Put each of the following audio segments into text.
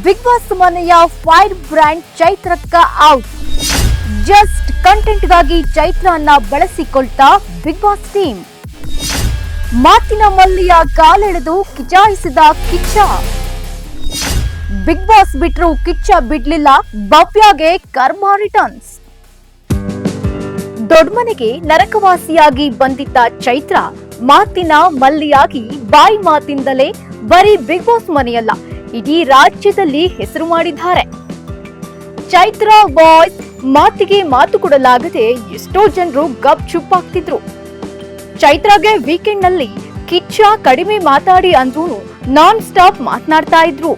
Big boss ಮನೆಯ fire brand ಚೈತ್ರಕ್ಕ out. Just ಕಂಟೆಂಟ್ಗಾಗಿ ಚೈತ್ರನ್ನ ಬಳಸಿಕೊಳ್ತಾ ಬಿಗ್ ಬಾಸ್ ಟೀಮ್. ಮಾತಿನ ಮಲ್ಲಿಯ ಕಾಲೆಳೆದು ಕಿಚಾಯಿಸಿದ ಕಿಚ್ಚ. ಬಿಗ್ ಬಾಸ್ ಬಿಟ್ರು ಕಿಚ್ಚ ಬಿಡ್ಲಿಲ್ಲ, ಭವ್ಯಾಗೆ ಕರ್ಮ ರಿಟರ್ನ್ಸ್. ದೊಡ್ಡಮನೆಗೆ ನರಕವಾಸಿಯಾಗಿ ಬಂದಿದ್ದ ಚೈತ್ರ ಮಾತಿನ ಮಲ್ಲಿಯಾಗಿ ಬಾಯಿ ಮಾತಿಂದಲೇ ಬರೀ ಬಿಗ್ ಬಾಸ್ ಮನೆಯಲ್ಲ, ಇಡೀ ರಾಜ್ಯದಲ್ಲಿ ಹೆಸರು ಮಾಡಿದ್ದಾರೆ. ಚೈತ್ರ ವಾಯ್ಸ್ ಮಾತಿಗೆ ಮಾತು ಕೊಡಲಾಗದೆ ಎಷ್ಟೋ ಜನರು ಗಪ್ ಚುಪ್ ಆಗ್ತಿದ್ರು. ಚೈತ್ರಾಗೆ ವೀಕೆಂಡ್ ನಲ್ಲಿ ಕಿಚ್ಚ ಕಡಿಮೆ ಮಾತಾಡಿ ಅಂದ್ರೂ ನಾನ್ ಸ್ಟಾಪ್ ಮಾತನಾಡ್ತಾ ಇದ್ರು.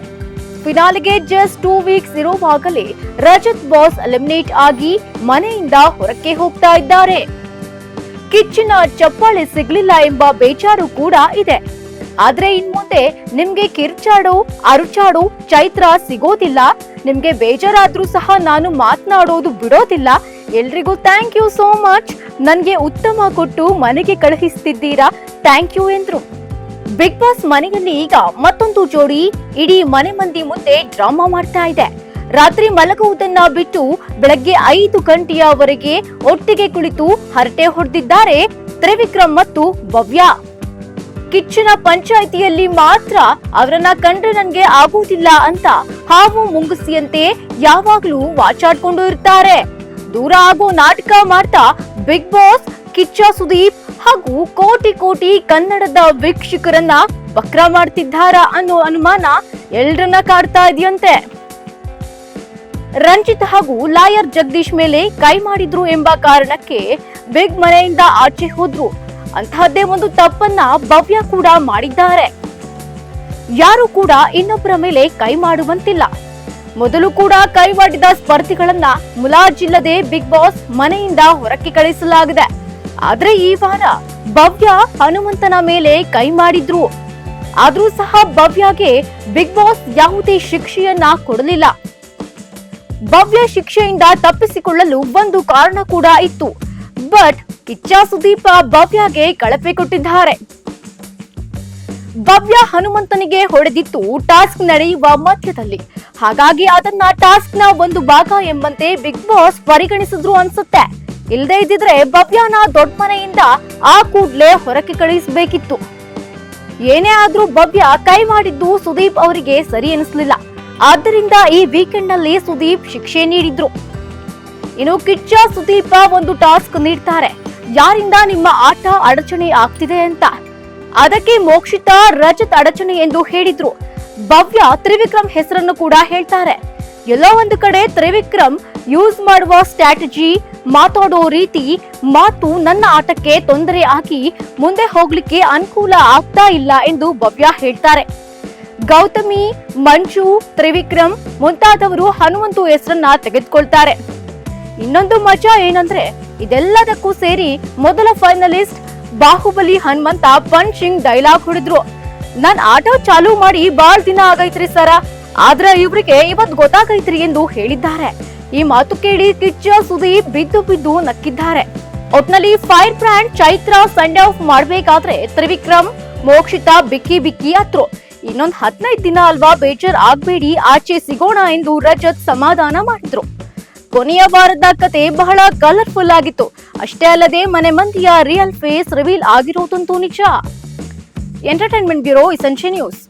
ಫಿನಾಲೆಗೆ ಜಸ್ಟ್ 2 ವೀಕ್ಸ್ ಇರುವಾಗಲೇ ರಜತ್ ಬಾಸ್ ಎಲಿಮಿನೇಟ್ ಆಗಿ ಮನೆಯಿಂದ ಹೊರಕ್ಕೆ ಹೋಗ್ತಾ ಇದ್ದಾರೆ. ಕಿಚ್ಚಿನ ಚಪ್ಪಾಳೆ ಸಿಗ್ಲಿಲ್ಲ ಎಂಬ ಬೇಜಾರು ಕೂಡ ಇದೆ. ಆದ್ರೆ ಇನ್ಮುಂದೆ ನಿಮ್ಗೆ ಕಿರ್ಚಾಡೋ ಅರುಚಾಡೋ ಚೈತ್ರ ಸಿಗೋದಿಲ್ಲ. ನಿಮ್ಗೆ ಬೇಜಾರಾದ್ರೂ ಸಹ ನಾನು ಮಾತನಾಡೋದು ಬಿಡೋದಿಲ್ಲ. ಎಲ್ರಿಗೂ ಥ್ಯಾಂಕ್ ಯು ಸೋ ಮಚ್. ನನ್ಗೆ ಉತ್ತಮ ಕೊಟ್ಟು ಮನೆಗೆ ಕಳುಹಿಸ್ತಿದ್ದೀರಾ, ಥ್ಯಾಂಕ್ ಯು ಎಂದ್ರು. ಬಿಗ್ ಬಾಸ್ ಮನೆಯಲ್ಲಿ ಈಗ ಮತ್ತೊಂದು ಜೋಡಿ ಇಡೀ ಮನೆ ಮಂದಿ ಮುಂದೆ ಡ್ರಾಮಾ ಮಾಡ್ತಾ ಇದೆ. ರಾತ್ರಿ ಮಲಗುವುದನ್ನ ಬಿಟ್ಟು ಬೆಳಗ್ಗೆ 5 ಗಂಟೆಯವರೆಗೆ ಒಟ್ಟಿಗೆ ಕುಳಿತು ಹರಟೆ ಹೊಡೆದಿದ್ದಾರೆ ತ್ರಿವಿಕ್ರಮ್ ಮತ್ತು ಭವ್ಯ. ಕಿಚ್ಚನ ಪಂಚಾಯಿತಿಯಲ್ಲಿ ಮಾತ್ರ ಅವರನ್ನ ಕಂಡ್ರೆ ನನ್ಗೆ ಆಗುವುದಿಲ್ಲ ಅಂತ ಹಾವು ಮುಂಗುಸಿಯಂತೆ ಯಾವಾಗ್ಲೂ ವಾಚಾಡ್ಕೊಂಡು ಇರ್ತಾರೆ. ದೂರ ಆಗೋ ನಾಟಕ ಮಾಡ್ತಾ ಬಿಗ್ ಬಾಸ್ ಕಿಚ್ಚ ಸುದೀಪ್ ಹಾಗೂ ಕೋಟಿ ಕೋಟಿ ಕನ್ನಡದ ವೀಕ್ಷಕರನ್ನ ವಕ್ರ ಮಾಡ್ತಿದ್ದಾರ ಅನ್ನೋ ಅನುಮಾನ ಎಲ್ರನ್ನ ಕಾಡ್ತಾ ಇದೆಯಂತೆ. ರಂಜಿತ್ ಹಾಗೂ ಲಾಯರ್ ಜಗದೀಶ್ ಮೇಲೆ ಕೈ ಮಾಡಿದ್ರು ಎಂಬ ಕಾರಣಕ್ಕೆ ಬಿಗ್ ಮನೆಯಿಂದ ಆಚೆ ಹೋದ್ರು. ಅಂತಹದ್ದೇ ಒಂದು ತಪ್ಪನ್ನ ಭವ್ಯ ಕೂಡ ಮಾಡಿದ್ದಾರೆ. ಯಾರು ಕೂಡ ಇನ್ನೊಬ್ಬರ ಮೇಲೆ ಕೈ ಮಾಡುವಂತಿಲ್ಲ. ಮೊದಲು ಕೂಡ ಕೈ ಮಾಡಿದ ಸ್ಪರ್ಧಿಗಳನ್ನ ಮುಲಾಜಿಲ್ಲದೆ ಬಿಗ್ ಬಾಸ್ ಮನೆಯಿಂದ ಹೊರಕ್ಕೆ ಕಳಿಸಲಾಗಿದೆ. ಆದ್ರೆ ಈ ವಾರ ಭವ್ಯ ಹನುಮಂತನ ಮೇಲೆ ಕೈ ಮಾಡಿದ್ರು. ಆದ್ರೂ ಸಹ ಭವ್ಯಗೆ ಬಿಗ್ ಬಾಸ್ ಯಾವುದೇ ಶಿಕ್ಷೆಯನ್ನ ಕೊಡಲಿಲ್ಲ. ಭವ್ಯ ಶಿಕ್ಷೆಯಿಂದ ತಪ್ಪಿಸಿಕೊಳ್ಳಲು ಒಂದು ಕಾರಣ ಕೂಡ ಇತ್ತು. ಬಟ್ ಕಿಚ್ಚ ಸುದೀಪ ಭವ್ಯಗೆ ಕಳಪೆ ಕೊಟ್ಟಿದ್ದಾರೆ. ಭವ್ಯ ಹನುಮಂತನಿಗೆ ಹೊಡೆದಿತ್ತು ಟಾಸ್ಕ್ ನಡೆಯುವ ಮಧ್ಯದಲ್ಲಿ. ಹಾಗಾಗಿ ಅದನ್ನ ಟಾಸ್ಕ್ ನ ಒಂದು ಭಾಗ ಎಂಬಂತೆ ಬಿಗ್ ಬಾಸ್ ಪರಿಗಣಿಸಿದ್ರು ಅನ್ಸುತ್ತೆ. ಇಲ್ಲದೆ ಇದ್ದಿದ್ರೆ ಭವ್ಯನ ದೊಡ್ಡ ಮನೆಯಿಂದ ಆ ಕೂಡ್ಲೆ ಹೊರಕ್ಕೆ ಕಳಿಸಬೇಕಿತ್ತು. ಏನೇ ಆದ್ರೂ ಭವ್ಯ ಕೈ ಮಾಡಿದ್ದು ಸುದೀಪ್ ಅವರಿಗೆ ಸರಿ ಅನಿಸ್ಲಿಲ್ಲ. ಆದ್ದರಿಂದ ಈ ವೀಕೆಂಡ್ ನಲ್ಲಿ ಸುದೀಪ್ ಶಿಕ್ಷೆ ನೀಡಿದ್ರು. ಇನ್ನು ಕಿಚ್ಚ ಸುದೀಪ ಒಂದು ಟಾಸ್ಕ್ ನೀಡ್ತಾರೆ, ಯಾರಿಂದ ನಿಮ್ಮ ಆಟ ಅಡಚಣೆ ಆಗ್ತಿದೆ ಅಂತ. ಅದಕ್ಕೆ ಮೋಕ್ಷಿತಾ ರಜತ್ ಅಡಚಣೆ ಎಂದು ಹೇಳಿದ್ರು. ಭವ್ಯ ತ್ರಿವಿಕ್ರಮ್ ಹೆಸರನ್ನು ಕೂಡ ಹೇಳ್ತಾರೆ. ಎಲ್ಲೋ ಒಂದು ಕಡೆ ತ್ರಿವಿಕ್ರಮ್ ಯೂಸ್ ಮಾಡುವ ಸ್ಟ್ರಾಟಜಿ, ಮಾತಾಡೋ ರೀತಿ, ಮಾತು ನನ್ನ ಆಟಕ್ಕೆ ತೊಂದರೆ ಆಗಿ ಮುಂದೆ ಹೋಗ್ಲಿಕ್ಕೆ ಅನುಕೂಲ ಆಗ್ತಾ ಇಲ್ಲ ಎಂದು ಭವ್ಯ ಹೇಳ್ತಾರೆ. ಗೌತಮಿ, ಮಂಜು, ತ್ರಿವಿಕ್ರಮ್ ಮುಂತಾದವರು ಹನುಮಂತು ಹೆಸರನ್ನ ತೆಗೆದುಕೊಳ್ತಾರೆ. ಇನ್ನೊಂದು ಮಜಾ ಏನಂದ್ರೆ ಇದೆಲ್ಲದಕ್ಕೂ ಸೇರಿ ಮೊದಲ finalist Baahubali Hanumantha punching dialogue ಹೊಡೆದ್ರು. ನಾನ್ ಆಟ ಚಾಲೂ ಮಾಡಿ ಬಾಳ್ ದಿನ ಆಗೈತ್ರಿ ಸರ, ಆದ್ರೆ ಇವ್ರಿಗೆ ಇವತ್ ಗೊತ್ತಾಗೈತ್ರಿ ಎಂದು ಹೇಳಿದ್ದಾರೆ. ಈ ಮಾತು ಕೇಳಿ ಕಿಚ್ಚ ಸುದೀಪ್ ಬಿದ್ದು ಬಿದ್ದು ನಕ್ಕಿದ್ದಾರೆ. ಒಟ್ನಲ್ಲಿ ಫೈರ್ ಬ್ರ್ಯಾಂಡ್ ಚೈತ್ರ ಸಂಡ್ ಆಫ್ ಮಾಡ್ಬೇಕಾದ್ರೆ ತ್ರಿವಿಕ್ರಮ್, ಮೋಕ್ಷಿತಾ ಬಿಕ್ಕಿ ಬಿಕ್ಕಿ ಹತ್ರು. ಇನ್ನೊಂದ್ 15 ದಿನ ಅಲ್ವಾ, ಬೇಜಾರ್ ಆಗ್ಬೇಡಿ, ಆಚೆ ಸಿಗೋಣ ಎಂದು ರಜತ್ ಸಮಾಧಾನ ಮಾಡಿದ್ರು. ಕೊನೆಯ ವಾರದ ಕತೆ ಬಹಳ ಕಲರ್ಫುಲ್ ಆಗಿತ್ತು. ಅಷ್ಟೇ ಅಲ್ಲದೆ ಮನೆ ಮಂದಿಯ ರಿಯಲ್ ಫೇಸ್ ರಿವೀಲ್ ಆಗಿರೋದಂತೂ ನಿಜ. Entertainment bureau, essential news.